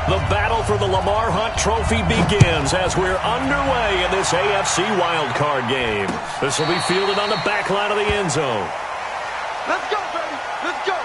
The battle for the Lamar Hunt Trophy begins as we're underway in this AFC wildcard game. This will be fielded on the back line of the end zone. Let's go, baby. Let's go.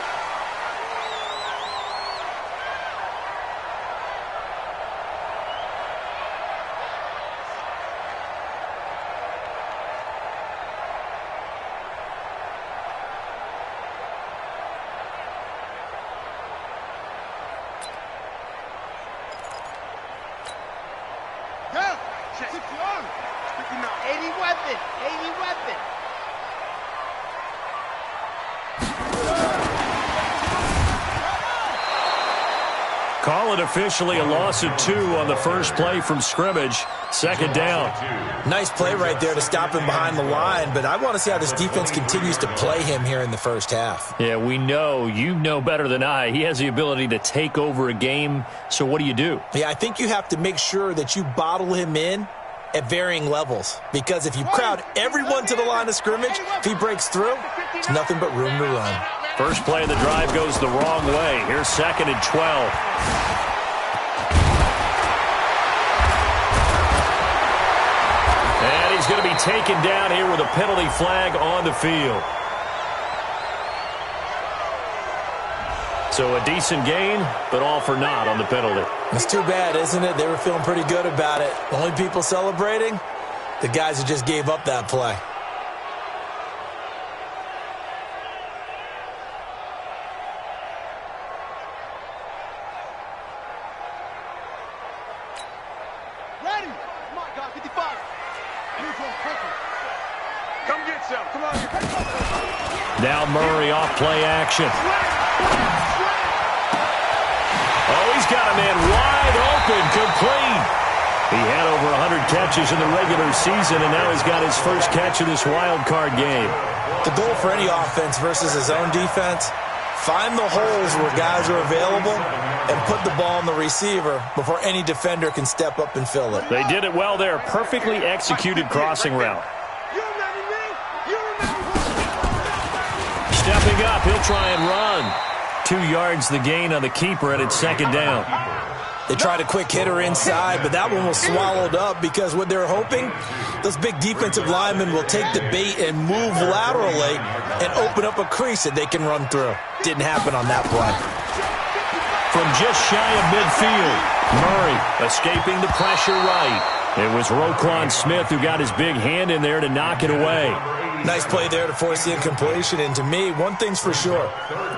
Call it officially a loss of 2 on the first play from scrimmage. Second down. Nice play right there to stop him behind the line, but I want to see how this defense continues to play him here in the first half. Yeah, we know. You know better than I. He has the ability to take over a game, so what do you do? Yeah, I think you have to make sure that you bottle him in at varying levels, because if you crowd everyone to the line of scrimmage, if he breaks through, there's nothing but room to run. First play of the drive goes the wrong way. Here's 2nd and 12. And he's going to be taken down here with a penalty flag on the field. So a decent gain, but all for naught on the penalty. It's too bad, isn't it? They were feeling pretty good about it. Only people celebrating, the guys who just gave up that play. Now Murray off play action. Oh, he's got a man wide open, complete. He had over 100 catches in the regular season, and now he's got his first catch of this wild card game. The goal for any offense versus his own defense, find the holes where guys are available and put the ball on the receiver before any defender can step up and fill it. They did it well there. Perfectly executed crossing route. Stepping up, he'll try and run. 2 yards the gain on the keeper, and it's 2nd down. They tried a quick hitter inside, but that one was swallowed up because what they're hoping, those big defensive linemen will take the bait and move laterally and open up a crease that they can run through. Didn't happen on that play. From just shy of midfield, Murray escaping the pressure right. It was Roquan Smith who got his big hand in there to knock it away. Nice play there to force the incompletion, and to me, one thing's for sure.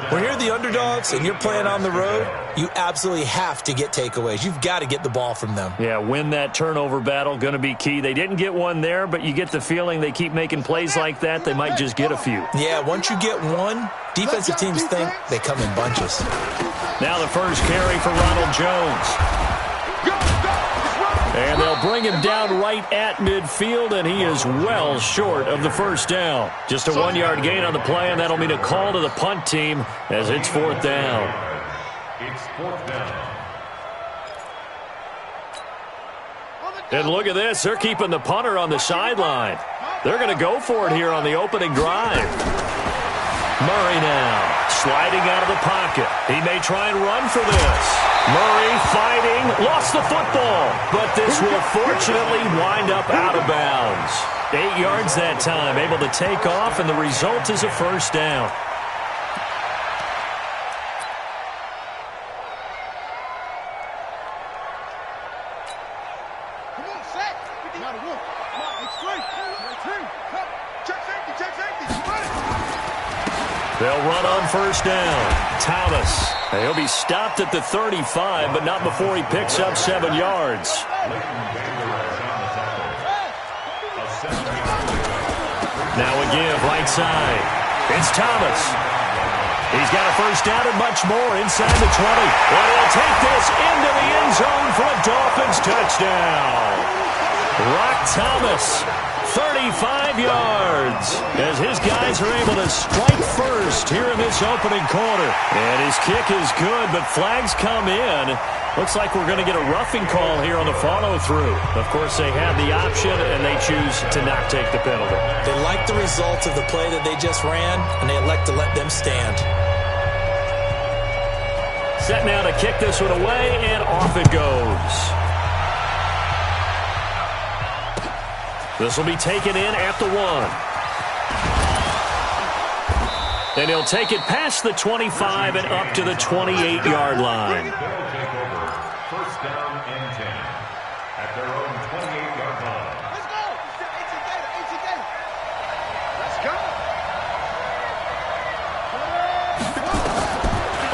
When you're the underdogs and you're playing on the road, you absolutely have to get takeaways. You've got to get the ball from them. Yeah, win that turnover battle, going to be key. They didn't get one there, but you get the feeling they keep making plays like that, they might just get a few. Yeah, once you get one, defensive teams think they come in bunches. Now the first carry for Ronald Jones. And they'll bring him down right at midfield, and he is well short of the first down. Just a 1-yard gain on the play, and that'll mean a call to the punt team as it's 4th down. It's 4th down. And look at this. They're keeping the punter on the sideline. They're going to go for it here on the opening drive. Murray now sliding out of the pocket. He may try and run for this. Murray fighting, lost the football, but this will fortunately wind up out of bounds. 8 yards that time, able to take off, and the result is a first down. They'll run on first down. Thomas. He'll be stopped at the 35, but not before he picks up 7 yards. Now a give, right side. It's Thomas. He's got a first down and much more inside the 20. And he'll take this into the end zone for a Dolphins touchdown. Rock Thomas, 35 yards, as his guys are able to strike first here in this opening quarter. And his kick is good, but flags come in. Looks like we're going to get a roughing call here on the follow-through. Of course, they have the option, and they choose to not take the penalty. They like the results of the play that they just ran, and they elect to let them stand. Set now to kick this one away, and off it goes. This will be taken in at the 1. And he'll take it past the 25 and up to the 28-yard line. First down and 10 at their own 28-yard line. Let's go. Let's go.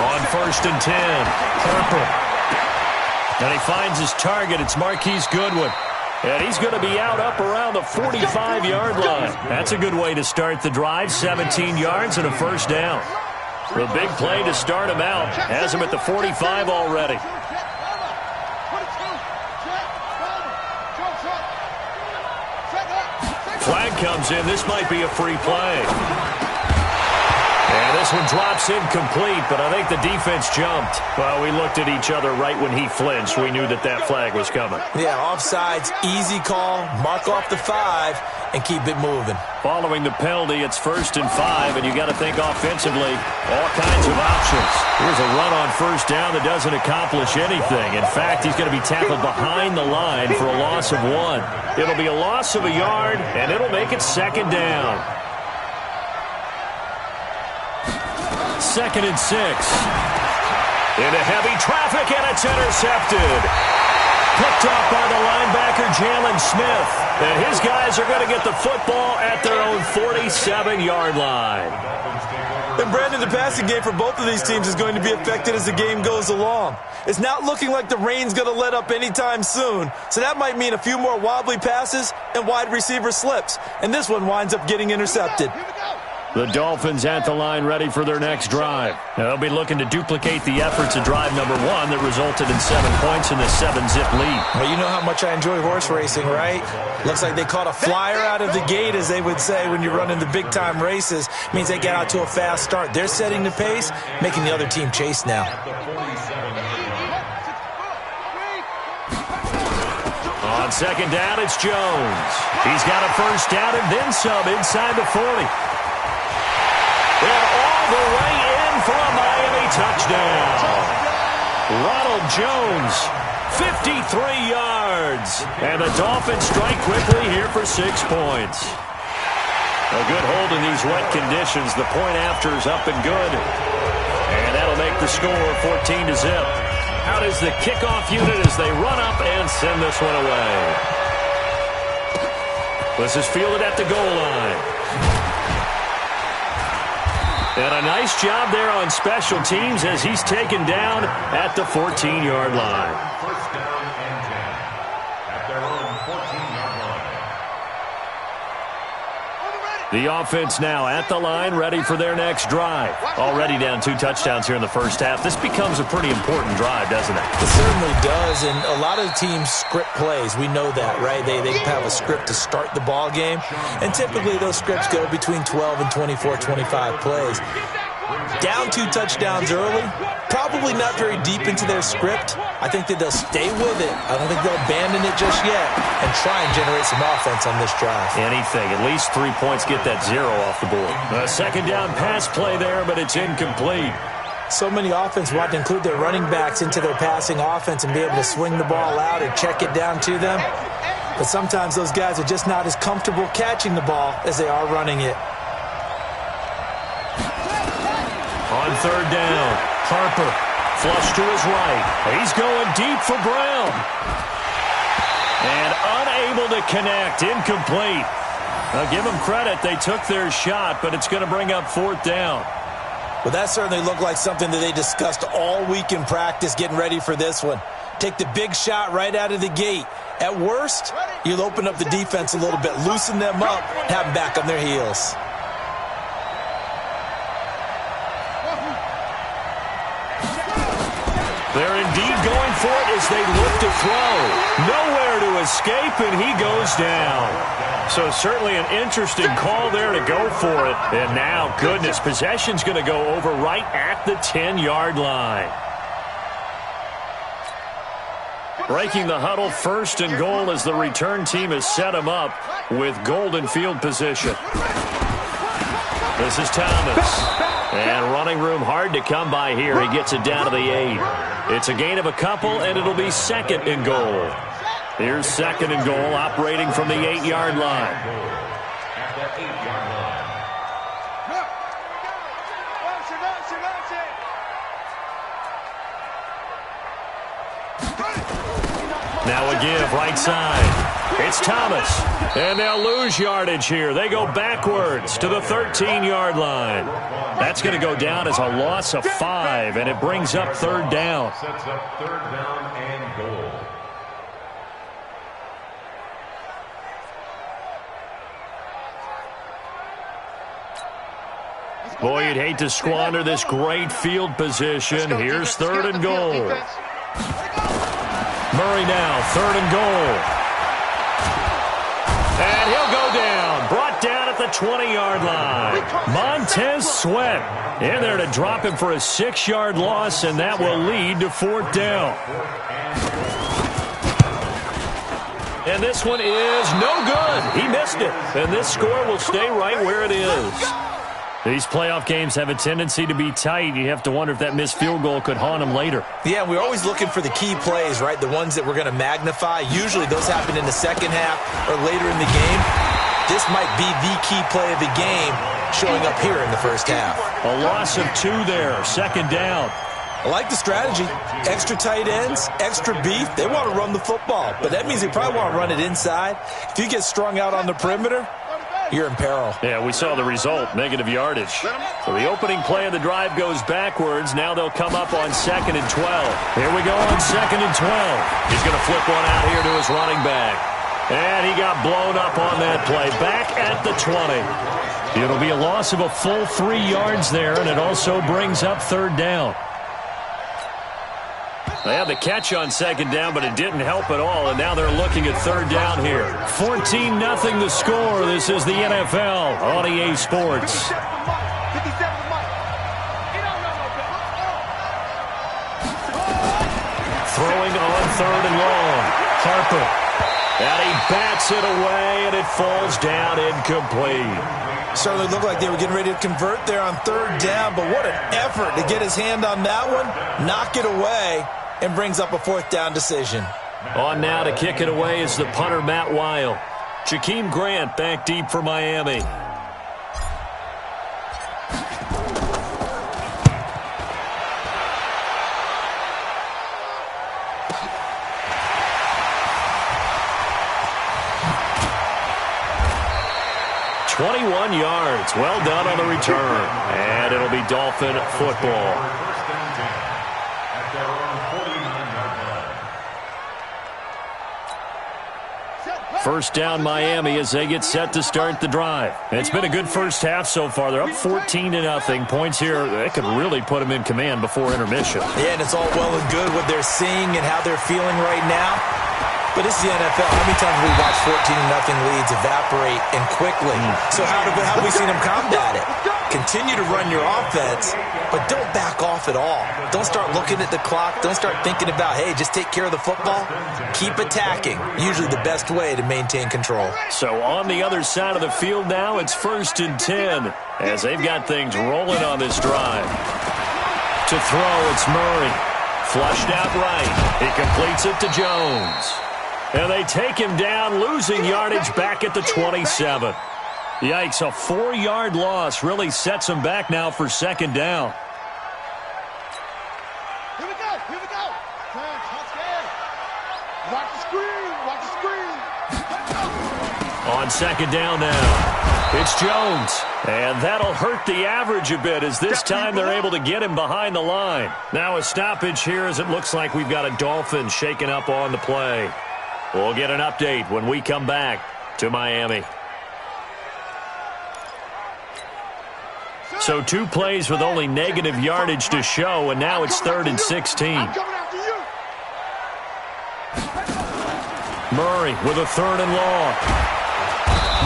On 1st and 10, Harper. And he finds his target. It's Marquise Goodwin. And he's going to be out up around the 45-yard line. That's a good way to start the drive. 17 yards and a first down. The big play to start him out has him at the 45 already. Flag comes in. This might be a free play. And this one drops incomplete, but I think the defense jumped. Well, we looked at each other right when he flinched. We knew that that flag was coming. Yeah, offsides, easy call, mark off the 5, and keep it moving. Following the penalty, it's 1st and 5, and you got to think offensively, all kinds of options. Here's a run on 1st down that doesn't accomplish anything. In fact, he's going to be tackled behind the line for a loss of 1. It'll be a loss of a yard, and it'll make it 2nd down. 2nd and 6. Into heavy traffic, and it's intercepted. Picked off by the linebacker, Jalen Smith. And his guys are going to get the football at their own 47-yard line. And Brandon, the passing game for both of these teams is going to be affected as the game goes along. It's not looking like the rain's going to let up anytime soon, so that might mean a few more wobbly passes and wide receiver slips. And this one winds up getting intercepted. The Dolphins at the line ready for their next drive. They'll be looking to duplicate the efforts of drive number 1 that resulted in 7 points in the 7-zip lead. Well, you know how much I enjoy horse racing, right? Looks like they caught a flyer out of the gate, as they would say when you're running the big-time races. Means they get out to a fast start. They're setting the pace, making the other team chase now. On 2nd down, it's Jones. He's got a 1st down and then some inside the 40. And all the way in for a Miami touchdown. Ronald Jones, 53 yards. And the Dolphins strike quickly here for 6 points. A good hold in these wet conditions. The point after is up and good. And that'll make the score 14-0. Out is the kickoff unit as they run up and send this one away. This is fielded at the goal line. And a nice job there on special teams as he's taken down at the 14-yard line. First down and 10 at their own 14-yard line. The offense now at the line, ready for their next drive. Already down 2 touchdowns here in the first half. This becomes a pretty important drive, doesn't it? It certainly does, and a lot of teams script plays. We know that, right? They have a script to start the ball game, and typically those scripts go between 12 and 24, 25 plays. Down 2 touchdowns early, probably not very deep into their script. I think that they'll stay with it. I don't think they'll abandon it just yet and try and generate some offense on this drive. Anything. At least 3 points, get that 0 off the board. A 2nd down pass play there, but it's incomplete. So many offense want to include their running backs into their passing offense and be able to swing the ball out and check it down to them. But sometimes those guys are just not as comfortable catching the ball as they are running it. On 3rd down, Harper, flush to his right. He's going deep for Brown. And unable to connect, incomplete. Now give them credit, they took their shot, but it's going to bring up 4th down. Well, that certainly looked like something that they discussed all week in practice getting ready for this one. Take the big shot right out of the gate. At worst, you'll open up the defense a little bit, loosen them up, have them back on their heels. They're indeed going for it as they look to throw. Nowhere to escape, and he goes down. So certainly an interesting call there to go for it. And now, goodness, possession's going to go over right at the 10-yard line. Breaking the huddle, 1st and goal as the return team has set him up with golden field position. This is Thomas. And running room hard to come by here. He gets it down to the 8. It's a gain of a couple, and it'll be 2nd and goal. Here's 2nd and goal, operating from the 8-yard line. At the 8-yard line. Now a give, right side. It's Thomas. And they'll lose yardage here. They go backwards to the 13-yard line. That's going to go down as a loss of 5, and it brings up 3rd down. Sets up 3rd down and goal. Boy, you'd hate to squander this great field position. Here's 3rd and goal. Murray now, 3rd and goal. And he'll go down. Brought down at the 20-yard line. Montez Sweat in there to drop him for a 6-yard loss, and that will lead to 4th down. And this one is no good. He missed it. And this score will stay right where it is. These playoff games have a tendency to be tight. You have to wonder if that missed field goal could haunt them later. Yeah, we're always looking for the key plays, right? The ones that we're going to magnify. Usually those happen in the second half or later in the game. This might be the key play of the game showing up here in the first half. A loss of 2 there, 2nd down. I like the strategy. Extra tight ends, extra beef. They want to run the football, but that means they probably want to run it inside. If you get strung out on the perimeter, you're in peril. Yeah, we saw the result, negative yardage. So the opening play of the drive goes backwards. Now they'll come up on 2nd and 12. Here we go on 2nd and 12. He's going to flip one out here to his running back. And he got blown up on that play. Back at the 20. It'll be a loss of a full 3 yards there, and it also brings up 3rd down. They had the catch on 2nd down, but it didn't help at all, and now they're looking at 3rd down here. 14-0 the score. This is the NFL on EA Sports. Throwing on 3rd and long. Harper. And he bats it away, and it falls down incomplete. Certainly looked like they were getting ready to convert there on 3rd down, but what an effort to get his hand on that one, knock it away, and brings up a 4th down decision. On now to kick it away is the punter, Matt Weil. Jakeem Grant back deep for Miami. .21 yards. Well done on the return. And it'll be Dolphin football. First down Miami as they get set to start the drive. It's been a good first half so far. They're up 14-0. Points here, they could really put them in command before intermission. Yeah, and it's all well and good what they're seeing and how they're feeling right now. But it's the NFL. How many times have we watched 14-0 leads evaporate and quickly? So how have we seen them combat it? Continue to run your offense, but don't back off at all. Don't start looking at the clock. Don't start thinking about, hey, just take care of the football. Keep attacking. Usually the best way to maintain control. So on the other side of the field now, it's 1st and 10 as they've got things rolling on this drive. To throw, it's Murray. Flushed out right. He completes it to Jones. And they take him down, losing yardage back at the 27. Yikes, a 4-yard loss really sets him back now for 2nd down. Here we go, here we go. Watch the screen, watch the screen. On 2nd down now, it's Jones. And that'll hurt the average a bit as this time they're able to get him behind the line. Now a stoppage here as it looks like we've got a Dolphin shaking up on the play. We'll get an update when we come back to Miami. So 2 plays with only negative yardage to show, and now it's 3rd and 16. Murray with a 3rd and long.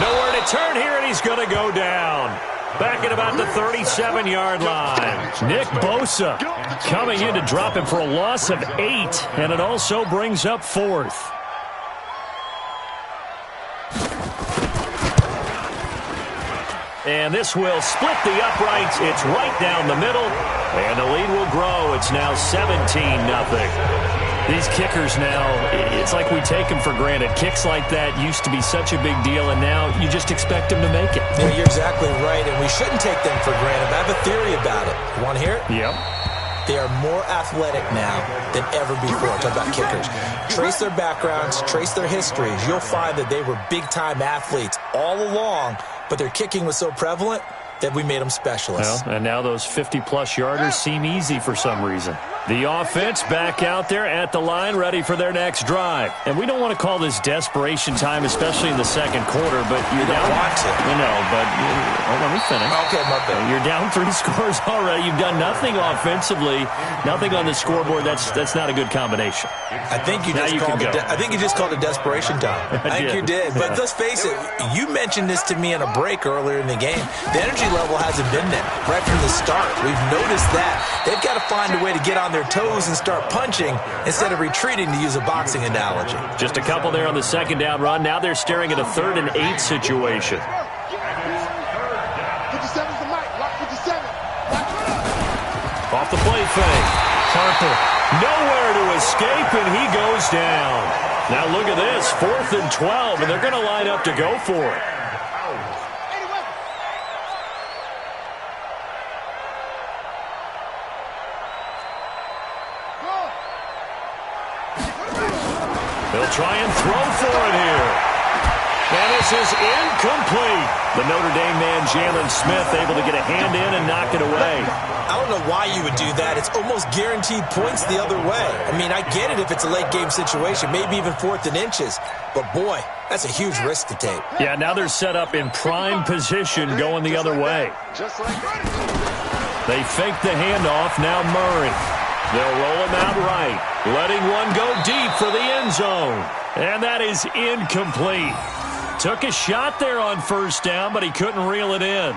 Nowhere to turn here, and he's going to go down. Back at about the 37-yard line. Nick Bosa coming in to drop him for a loss of 8, and it also brings up 4th. And this will split the uprights. It's right down the middle. And the lead will grow. It's now 17-0. These kickers now, it's like we take them for granted. Kicks like that used to be such a big deal, and now you just expect them to make it. Yeah, you're exactly right, and we shouldn't take them for granted. I have a theory about it. You want to hear it? Yep. They are more athletic now than ever before. Talk about kickers. Trace their backgrounds, trace their histories. You'll find that they were big-time athletes all along, but their kicking was so prevalent that we made them specialists. Well, and now those 50-plus yarders seem easy for some reason. The offense back out there at the line, ready for their next drive. And we don't want to call this desperation time, especially in the second quarter, but you're down. Want to. Let me finish. Okay, my bad. You're down 3 scores already. You've done nothing offensively, nothing on the scoreboard. That's not a good combination. I think you just called it desperation time. I think you did. But let's face it, you mentioned this to me in a break earlier in the game. The energy level hasn't been there right from the start. We've noticed that. They've got to find a way to get on their toes and start punching instead of retreating, to use a boxing analogy. Just a couple there on the second down run. Now they're staring at a 3rd and 8 situation. 57's the mic. Lock 57. Off the play fake. Harper nowhere to escape, and he goes down. Now look at this. 4th and 12, and they're going to line up to go for it. They'll try and throw for it here. And this is incomplete. The Notre Dame man, Jalen Smith, able to get a hand in and knock it away. I don't know why you would do that. It's almost guaranteed points the other way. I mean, I get it if it's a late game situation, maybe even 4th and inches. But, boy, that's a huge risk to take. Yeah, now they're set up in prime position going the other way. They fake the handoff. Now Murray. They'll roll him out right, letting one go deep for the end zone. And that is incomplete. Took a shot there on 1st down, but he couldn't reel it in.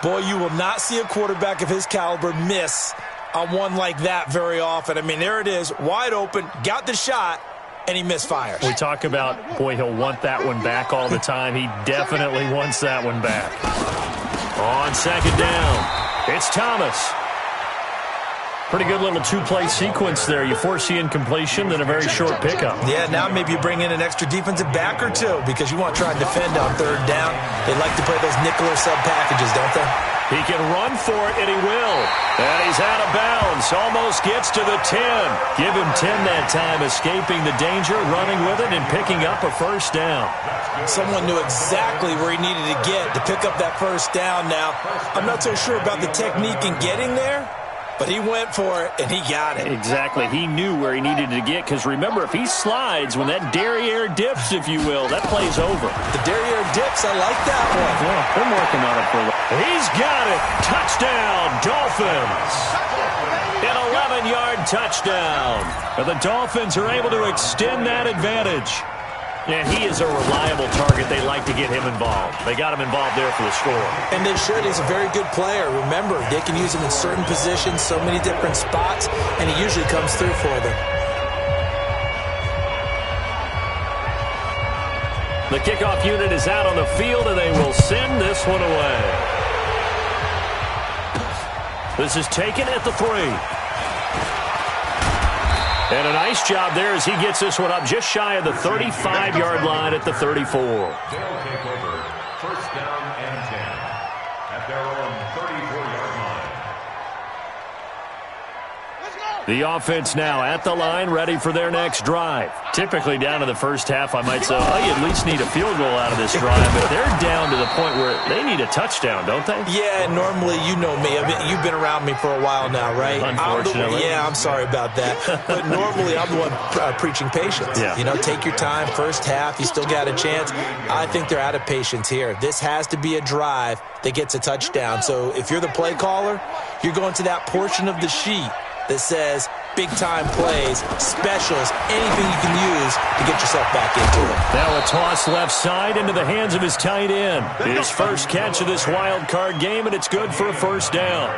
Boy, you will not see a quarterback of his caliber miss on one like that very often. I mean, there it is, wide open, got the shot, and he misfires. We talk about, boy, he'll want that one back all the time. He definitely wants that one back. On 2nd down, it's Thomas. Pretty good little 2-play sequence there. You force the incompletion, then a very short pickup. Yeah, now maybe you bring in an extra defensive back or two because you want to try and defend on 3rd down. They like to play those nickel or sub packages, don't they? He can run for it, and he will. And he's out of bounds. Almost gets to the 10. Give him 10 that time, escaping the danger, running with it, and picking up a 1st down. Someone knew exactly where he needed to get to pick up that 1st down now. I'm not so sure about the technique in getting there, but he went for it, and he got it. Exactly. He knew where he needed to get, because remember, if he slides, when that derriere dips, if you will, that play's over. The derriere dips, I like that one. Yeah, they're working on it for a while. He's got it. Touchdown, Dolphins. An 11-yard touchdown. And the Dolphins are able to extend that advantage. And he is a reliable target. They like to get him involved. They got him involved there for the score. And they should. He's a very good player. Remember, they can use him in certain positions, so many different spots, and he usually comes through for them. The kickoff unit is out on the field, and they will send this one away. This is taken at the 3. And a nice job there as he gets this one up just shy of the 35-yard line at the 34. They'll take over 1st down and 10 at their own 34-yard line. The offense now at the line, ready for their next drive. Typically down to the 1st half, I might say, oh, you at least need a field goal out of this drive, but they're down to the point where they need a touchdown, don't they? Yeah, normally, you know me. I mean, you've been around me for a while now, right? Unfortunately. I'm sorry about that. But normally, I'm the one preaching patience. Yeah. You know, take your time, 1st half, you still got a chance. I think they're out of patience here. This has to be a drive that gets a touchdown. So if you're the play caller, you're going to that portion of the sheet that says big-time plays, specials, anything you can use to get yourself back into it. Now a toss left side into the hands of his tight end. His first catch of this wild card game, and it's good for a 1st down.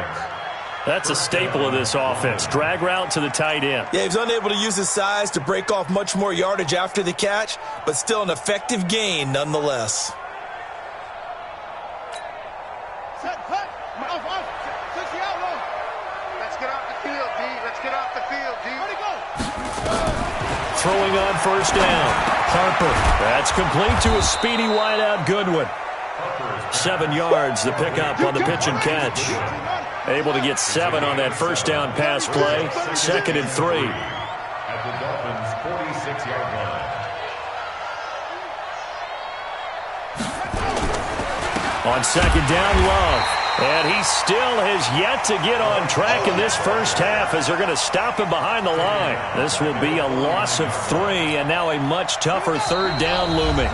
That's a staple of this offense. Drag route to the tight end. Yeah, he's unable to use his size to break off much more yardage after the catch, but still an effective gain nonetheless. get off the field, D. Throwing on first down. Harper. That's complete to a speedy wideout Goodwin. 7 yards the pickup on the pitch and catch. Able to get 7 on that first down pass play. 2nd and 3. At the Dolphins' 46-yard line. On 2nd down, Love. And he still has yet to get on track in this first half as they're going to stop him behind the line. This will be a loss of 3 and now a much tougher 3rd down looming.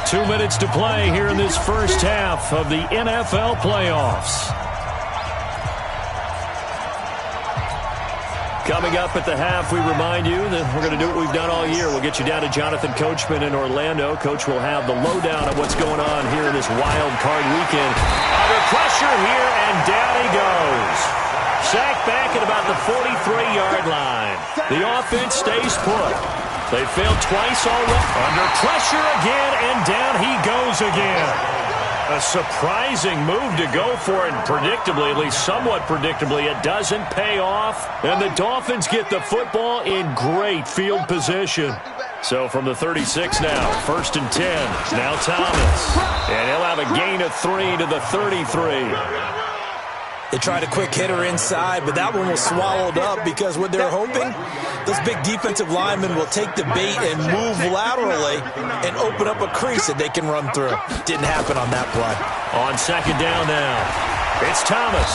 2 minutes to play here in this first half of the NFL playoffs. Coming up at the half, we remind you that we're going to do what we've done all year. We'll get you down to Jonathan Coachman in Orlando. Coach will have the lowdown of what's going on here in this wild card weekend. Under pressure here, and down he goes. Sacked back at about the 43-yard line. The offense stays put. They failed twice already. Under pressure again, and down he goes again. A surprising move to go for it, and predictably, at least somewhat predictably, it doesn't pay off. And the Dolphins get the football in great field position. So from the 36 now, 1st and 10. Now Thomas. And he'll have a gain of 3 to the 33. They tried a quick hitter inside, but that one was swallowed up because what they're hoping, those big defensive linemen will take the bait and move laterally and open up a crease that they can run through. Didn't happen on that play. On 2nd down now, it's Thomas.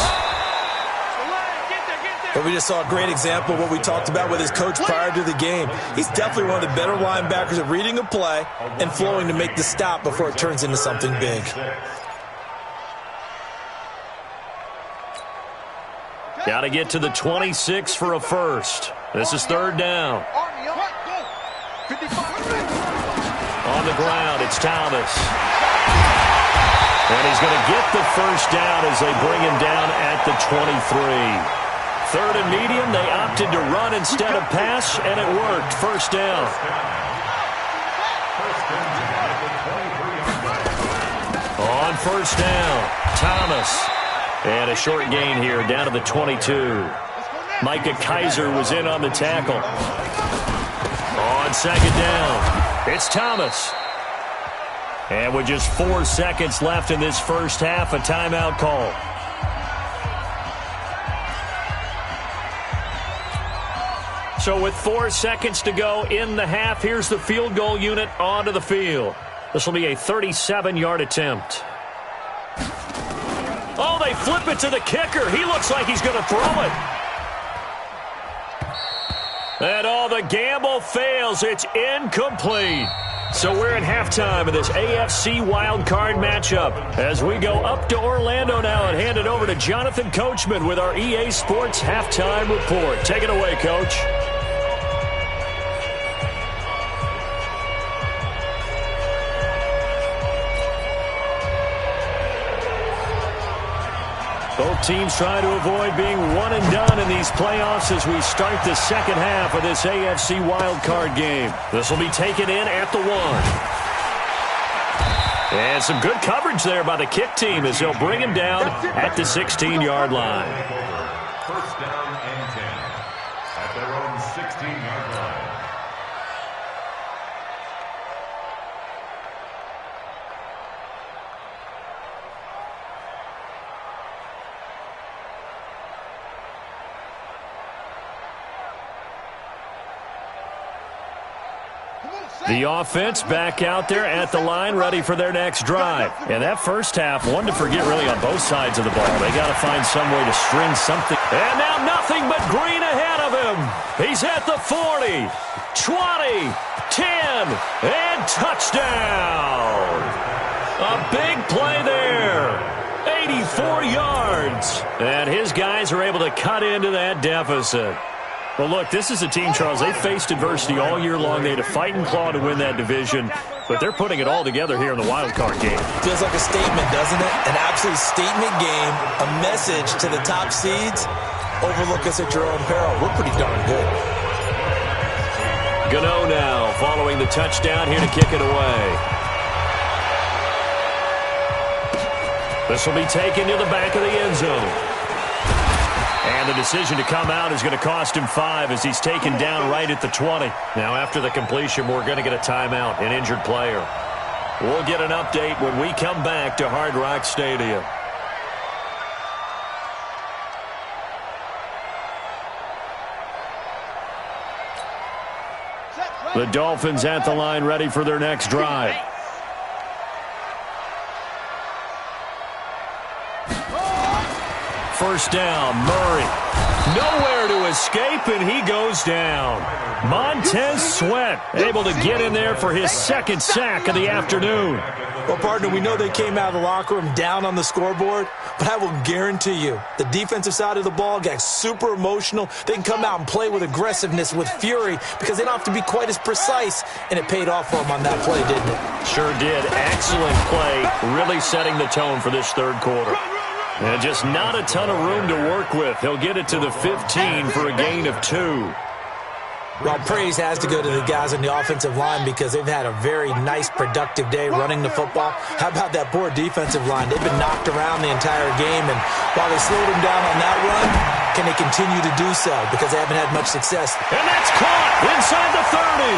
But we just saw a great example of what we talked about with his coach prior to the game. He's definitely one of the better linebackers at reading a play and flowing to make the stop before it turns into something big. Got to get to the 26 for a first. This is 3rd down. On the ground, it's Thomas. And he's going to get the first down as they bring him down at the 23. 3rd and medium, they opted to run instead of pass, and it worked. First down. On first down, Thomas. And a short gain here, down to the 22. Micah Kaiser was in on the tackle. On 2nd down, it's Thomas. And with just 4 seconds left in this first half, a timeout call. So with 4 seconds to go in the half, here's the field goal unit onto the field. This will be a 37-yard attempt. Oh, they flip it to the kicker. He looks like he's going to throw it. And the gamble fails. It's incomplete. So we're at halftime of this AFC wildcard matchup as we go up to Orlando now and hand it over to Jonathan Coachman with our EA Sports halftime report. Take it away, Coach. Both teams try to avoid being one and done in these playoffs as we start the second half of this AFC wildcard game. This will be taken in at the 1. And some good coverage there by the kick team as they'll bring him down at the 16-yard line. First down and 10 at their own 16-yard line. The offense back out there at the line, ready for their next drive. And that first half, one to forget really on both sides of the ball. They got to find some way to string something. And now nothing but green ahead of him. He's at the 40, 20, 10, and touchdown. A big play there. 84 yards. And his guys are able to cut into that deficit. Well, look, this is a team, Charles, they faced adversity all year long. They had to fight and claw to win that division, but they're putting it all together here in the wild card game. Feels like a statement, doesn't it? An absolute statement game, a message to the top seeds. Overlook us at your own peril. We're pretty darn good. Gano now following the touchdown here to kick it away. This will be taken to the back of the end zone. And the decision to come out is going to cost him 5 as he's taken down right at the 20. Now, after the completion, we're going to get a timeout, an injured player. We'll get an update when we come back to Hard Rock Stadium. The Dolphins at the line ready for their next drive. First down, Murray. Nowhere to escape, and he goes down. Montez Sweat able to get in there for his second sack of the afternoon. Well, partner, we know they came out of the locker room down on the scoreboard, but I will guarantee you the defensive side of the ball got super emotional. They can come out and play with aggressiveness, with fury, because they don't have to be quite as precise, and it paid off for them on that play, didn't it? Sure did. Excellent play, really setting the tone for this third quarter. And just not a ton of room to work with. He'll get it to the 15 for a gain of 2. Well, praise has to go to the guys on the offensive line because they've had a very nice, productive day running the football. How about that poor defensive line? They've been knocked around the entire game, and while they slowed them down on that run, can they continue to do so? Because they haven't had much success. And that's caught inside the 30.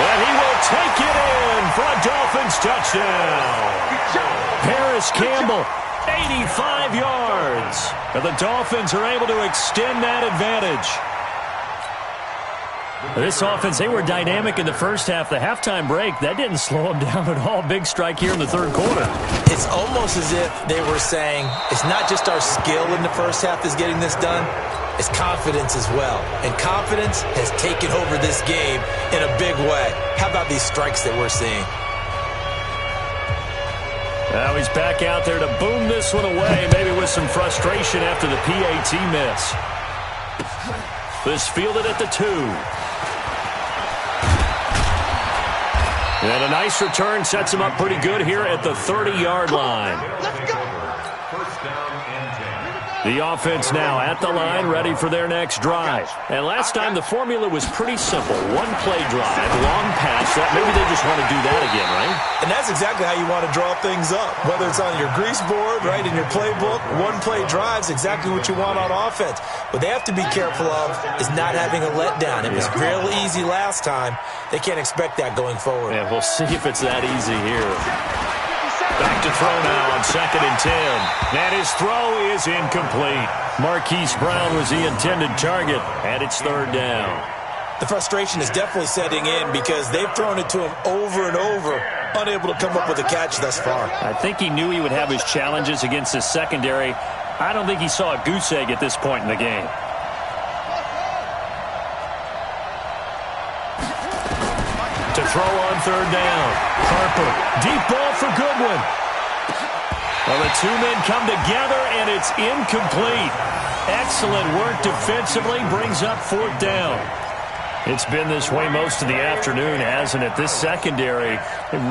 And he will take it in for a Dolphins touchdown. Paris Campbell, 85 yards. And the Dolphins are able to extend that advantage. This offense, they were dynamic in the first half. The halftime break, that didn't slow them down at all. Big strike here in the third quarter. It's almost as if they were saying, it's not just our skill in the first half that's getting this done, it's confidence as well. And confidence has taken over this game in a big way. How about these strikes that we're seeing? Now he's back out there to boom this one away, maybe with some frustration after the PAT miss. This fielded at the 2. And a nice return sets him up pretty good here at the 30-yard line. First down and 10. The offense now at the line, ready for their next drive. And last time the formula was pretty simple. One-play drive, long pass. Maybe they just want to do that again, right? And that's exactly how you want to draw things up. Whether it's on your grease board, right, in your playbook, one-play drive's exactly what you want on offense. What they have to be careful of is not having a letdown. It was real easy last time. They can't expect that going forward. Yeah, we'll see if it's that easy here. Back to throw now on 2nd and 10. And his throw is incomplete. Marquise Brown was the intended target, and it's 3rd down. The frustration is definitely setting in because they've thrown it to him over and over, unable to come up with a catch thus far. I think he knew he would have his challenges against his secondary. I don't think he saw a goose egg at this point in the game. To throw on 3rd down. Harper, deep ball for Goodwin. Well, the two men come together, and it's incomplete. Excellent work defensively, brings up 4th down. It's been this way most of the afternoon, hasn't it? This secondary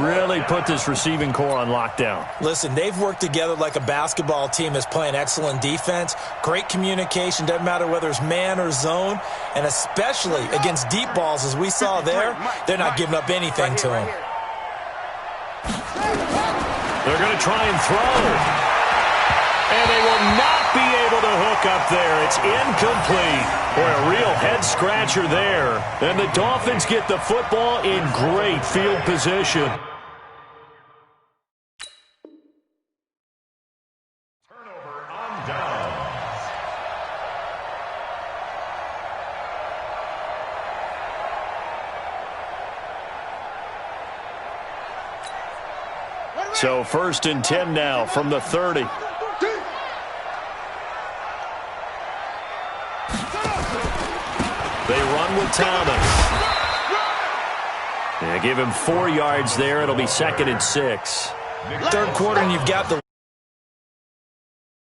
really put this receiving core on lockdown. Listen, they've worked together like a basketball team that's playing excellent defense. Great communication, doesn't matter whether it's man or zone. And especially against deep balls, as we saw there, they're not giving up anything to them. They're going to try and throw. And they will not be able to hook up there. It's incomplete. Boy, a real head-scratcher there. And the Dolphins get the football in great field position. Turnover on downs. So 1st and 10 now from the 30. They run with Thomas. Yeah, give him 4 yards there. It'll be 2nd and 6. Third quarter, and you've got the